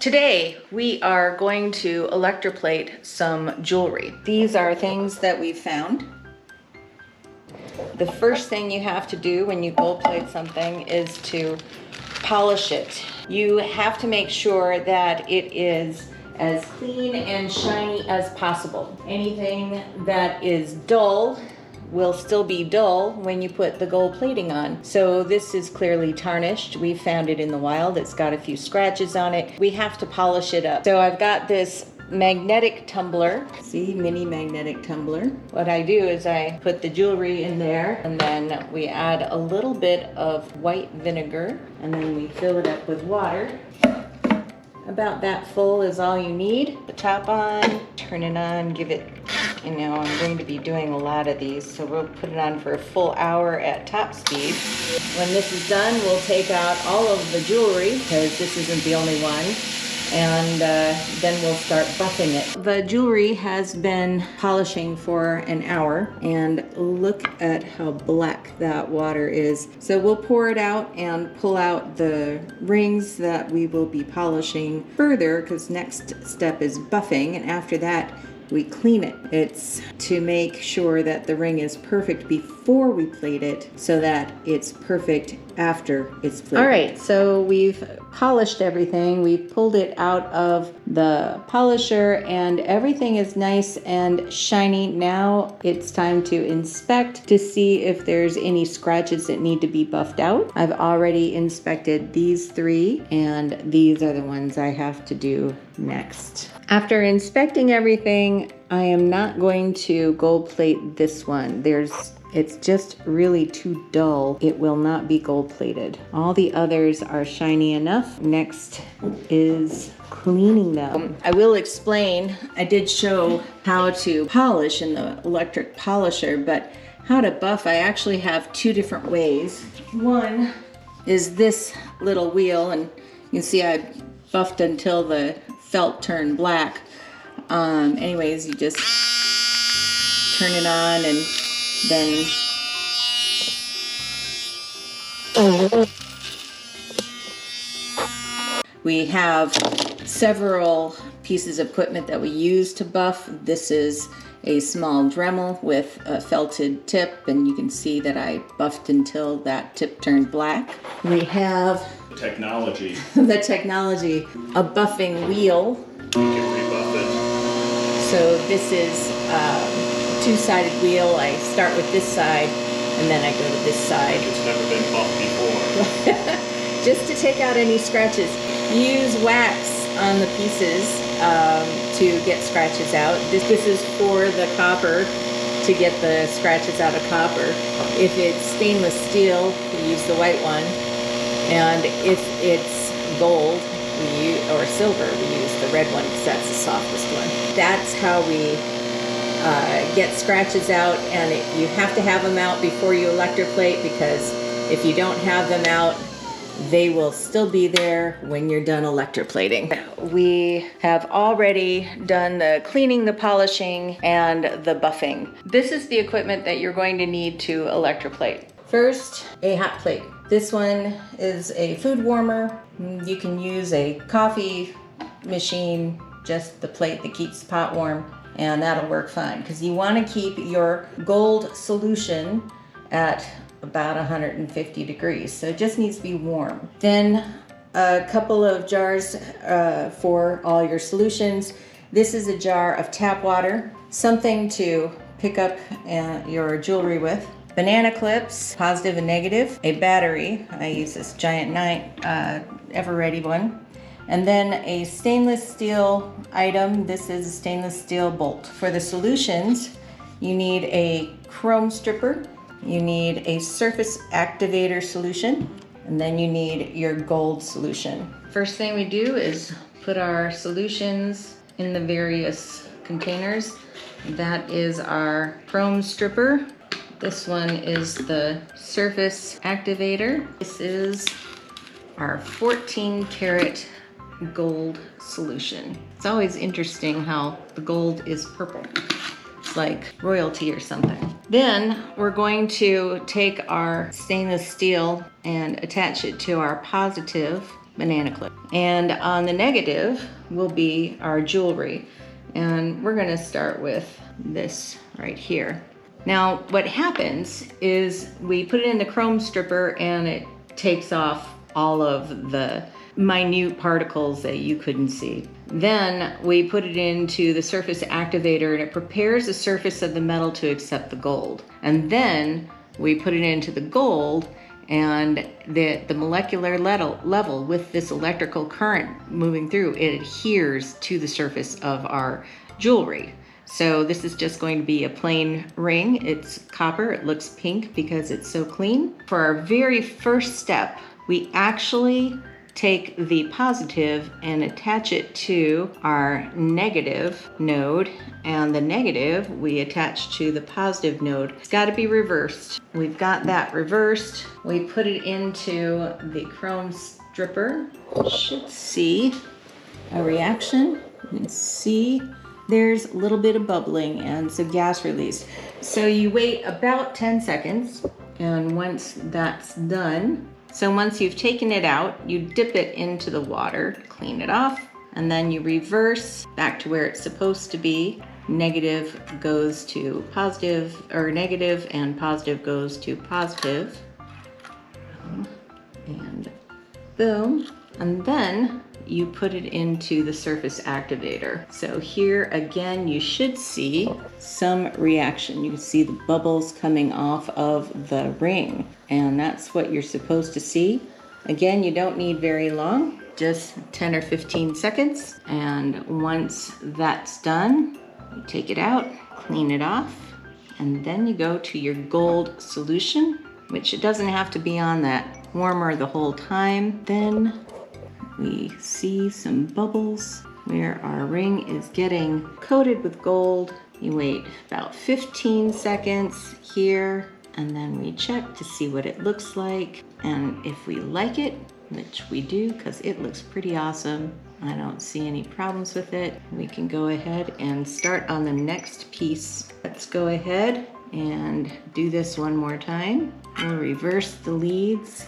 Today, we are going to electroplate some jewelry. These are things that we found. The first thing you have to do when you gold plate something is to polish it. You have to make sure that it is as clean and shiny as possible. Anything that is dull will still be dull when you put the gold plating on. So this is clearly tarnished. We found it in the wild. It's got a few scratches on it. We have to polish it up. So I've got this magnetic tumbler. See, mini magnetic tumbler. What I do is I put the jewelry in there, and then we add a little bit of white vinegar, and then we fill it up with water. About that full is all you need. The top on, turn it on, give it, I'm going to be doing a lot of these, so we'll put it on for a full hour at top speed. When this is done, we'll take out all of the jewelry, because this isn't the only one, and then we'll start buffing it. The jewelry has been polishing for an hour, and look at how black that water is. So we'll pour it out and pull out the rings that we will be polishing further, because next step is buffing, and after that we clean it. It's to make sure that the ring is perfect before we plate it so that it's perfect after it's plated. All right, so we've polished everything. We've pulled it out of the polisher and everything is nice and shiny. Now it's time to inspect to see if there's any scratches that need to be buffed out. I've already inspected these three, and these are the ones I have to do next. After inspecting everything, I am not going to gold plate this one. It's just really too dull. It will not be gold plated. All the others are shiny enough. Next is cleaning them. I will explain, I did show how to polish in the electric polisher, but how to buff, I actually have two different ways. One is this little wheel, and you can see I buffed until the felt turned black. Anyways, you just turn it on and then we have several pieces of equipment that we use to buff. This is a small Dremel with a felted tip, and you can see that I buffed until that tip turned black. We have the technology, a buffing wheel. You can rebuff it. So this is a two-sided wheel. I start with this side and then I go to this side. It's never been buffed before. Just to take out any scratches. Use wax on the pieces to get scratches out. This is for the copper, to get the scratches out of copper. If it's stainless steel, we use the white one. And if it's gold or silver, we use the red one because that's the softest one. That's how we get scratches out, and you have to have them out before you electroplate, because if you don't have them out, they will still be there when you're done electroplating. We have already done the cleaning, the polishing, and the buffing. This is the equipment that you're going to need to electroplate. First, a hot plate. This one is a food warmer. You can use a coffee machine, just the plate that keeps the pot warm, and that'll work fine, because you want to keep your gold solution at about 150 degrees, so it just needs to be warm. Then a couple of jars for all your solutions. This is a jar of tap water, something to pick up your jewelry with. Banana clips, positive and negative. A battery, I use this Giant Knight Ever-Ready one. And then a stainless steel item. This is a stainless steel bolt. For the solutions, you need a chrome stripper, you need a surface activator solution, and then you need your gold solution. First thing we do is put our solutions in the various containers. That is our chrome stripper. This one is the surface activator. This is our 14 karat gold solution. It's always interesting how the gold is purple. It's like royalty or something. Then we're going to take our stainless steel and attach it to our positive banana clip. And on the negative will be our jewelry. And we're gonna start with this right here. Now, what happens is we put it in the chrome stripper and it takes off all of the minute particles that you couldn't see. Then we put it into the surface activator and it prepares the surface of the metal to accept the gold. And then we put it into the gold, and the molecular level with this electrical current moving through, it adheres to the surface of our jewelry. So this is just going to be a plain ring. It's copper, it looks pink because it's so clean. For our very first step, we actually take the positive and attach it to our negative node, and the negative we attach to the positive node. It's got to be reversed. We've got that reversed. We put it into the chrome stripper. You should see a reaction. You can see there's a little bit of bubbling and some gas release. So you wait about 10 seconds, and once that's done, so once you've taken it out, you dip it into the water, clean it off, and then you reverse back to where it's supposed to be. Negative goes to positive, or negative, and positive goes to positive. And boom. And then you put it into the surface activator. So here again, you should see some reaction. You can see the bubbles coming off of the ring, and that's what you're supposed to see. Again, you don't need very long, just 10 or 15 seconds. And once that's done, you take it out, clean it off, and then you go to your gold solution, which it doesn't have to be on that warmer the whole time. Then we see some bubbles where our ring is getting coated with gold. You wait about 15 seconds here, and then we check to see what it looks like. And if we like it, which we do because it looks pretty awesome, I don't see any problems with it, we can go ahead and start on the next piece. Let's go ahead and do this one more time. We'll reverse the leads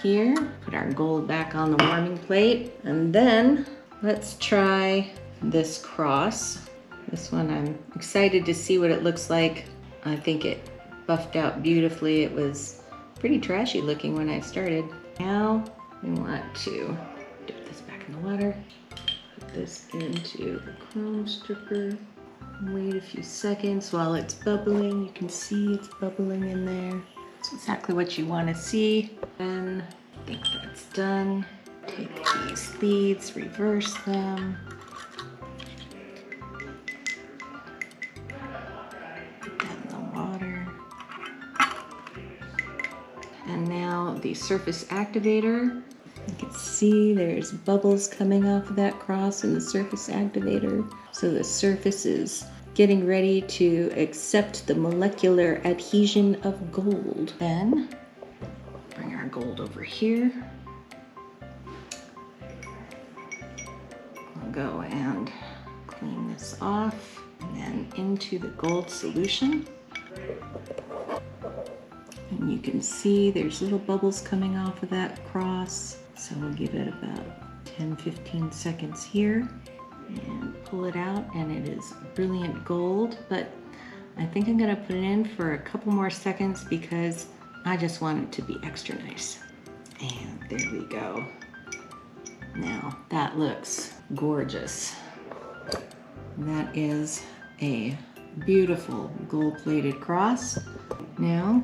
here, put our gold back on the warming plate, and then let's try this cross. This one I'm excited to see what it looks like. I think it buffed out beautifully. It was pretty trashy looking when I started. Now we want to dip this back in the water, put this into the chrome stripper, wait a few seconds while it's bubbling. You can see it's bubbling in there. That's exactly what you want to see. Then I think that's done. Take these leads, reverse them. Put that in the water. And now the surface activator. You can see there's bubbles coming off of that cross in the surface activator. So the surface is getting ready to accept the molecular adhesion of gold. Then bring our gold over here. We'll go and clean this off, and then into the gold solution. And you can see there's little bubbles coming off of that cross. So we'll give it about 10-15 seconds here and pull it out, and it is brilliant gold, but I think I'm gonna put it in for a couple more seconds because I just want it to be extra nice. And there we go. Now that looks gorgeous. That is a beautiful gold-plated cross. Now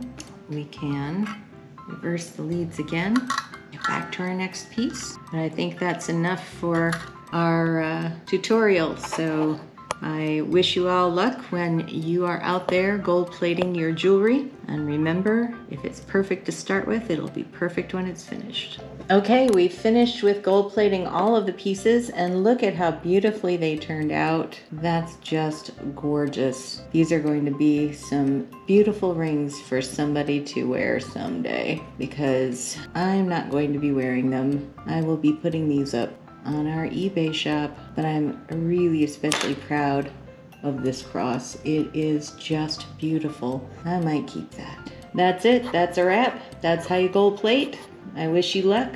we can reverse the leads again, get back to our next piece. But I think that's enough for our tutorial. So I wish you all luck when you are out there gold plating your jewelry. And remember, if it's perfect to start with, it'll be perfect when it's finished. Okay, we finished with gold plating all of the pieces, and look at how beautifully they turned out. That's just gorgeous. These are going to be some beautiful rings for somebody to wear someday, because I'm not going to be wearing them. I will be putting these up on our eBay shop, but I'm really especially proud of this cross. It is just beautiful. I might keep that. That's it. That's a wrap. That's how you gold plate. I wish you luck.